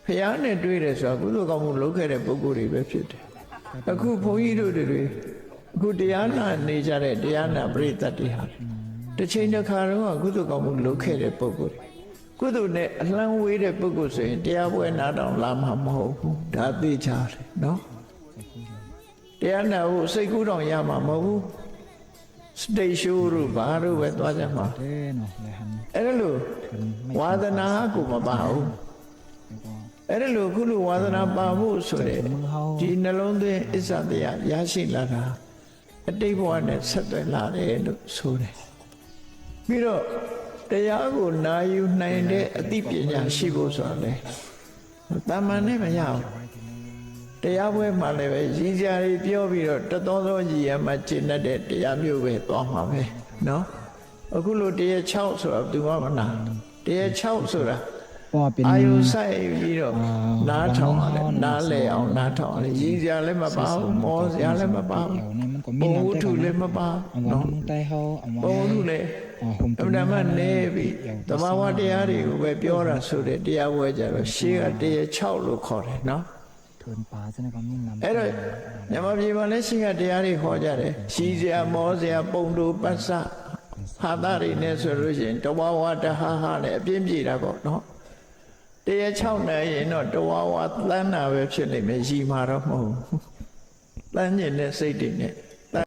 ဖျားနဲ့တွေ့တယ်ဆိုတာကုသိုလ်ကောင်းမှုလုပ်ခဲ့တဲ့ပုဂ္ဂိုလ်တွေပဲဖြစ်တယ်အခုဘုန်းကြီးတို့တွေအခုတရားနာနေကြတဲ့တရားနာပရိသတ်တွေဟာတစ်ချိန်တစ်ခါတော့ကုသိုလ်ကောင်းမှုလုပ်ခဲ့တဲ့ပုဂ္ဂိုလ်ကုသိုလ်နဲ့အလှမ်းဝေးတဲ့ပုဂ္ဂိုလ်ဆိုရင်တရားပွဲနားတောင်လာမှာမဟုတ်ဘူးဒါသိကြတယ်နော်တရားနာဖို့စိတ်ကူးတောင်ရမှာမဟုတ်ဘူးစတိတ်ရှိုးတို့ဘာတို့ပဲသွားကြမှာအဲ့ဒါလို့ဝါဒနာကိုမပါဘူးအဲ့ဒါလို့ခုလိုဝါဒနာပါဖို့ဆိုတဲ့ဒီနှလုံးသွင်းအစ္ဆတရားရရှိလာတာအတိတ်ဘဝနဲ့ဆက်သွယ်လာတယ်လို့ဆိုတယ်ပြီးတော့တရားကိုနာယူနိုင်တဲ့အသိပညာရှိဖို့ဆိုတာလေတာမန်နဲ့မရဘူးတရားပွဲမှာလည်းပဲရည်ကြရီပြောပြီးတော့တတော်သောရည်ရမှကျင့်တဲ့တရားမျိုးပဲသွားမှာပဲနော်အခုလိုတရား6ဆိုတာဘယ်သူမှမနာတရား6ဆိုတာအာယုဆိုင်ပြီးတော့နားထောင်ရတယ်နားလဲအောင်နားထောင်ရတယ်ရည်ကြလည်းမပါဘူးမောစရာလည်းမပါဘူးဘုဟုထုလည်းမပါနော်ဘုဟုထုလည်းအမှန်မှန်နေပြီသဘာဝတရားတွေကိုပဲပြောတာဆိုတဲ့တရားပွဲကြတော့ရှေးကတရား6လို့ခေါ်တယ်နော်အဲ့တော့မြန်မာပြည်မှာလည်းရှိကတရားတွေခေါ်ကြတယ်ရှိစရာမောစရာပုံတို့ပတ်စဟာတာတွေနဲ့ဆိုလို့ရှိရင်တဝါဝါတဟာဟာနဲ့အပြင်းပြေတာပေါ့နော်တရား6နဲ့ရင်တော့တဝါဝါသန်းတာပဲဖြစ်နေမယ်ရှိမှာတော့မဟုတ်ဘူးတန်းကျင်တဲ့စိတ်တွေနဲ့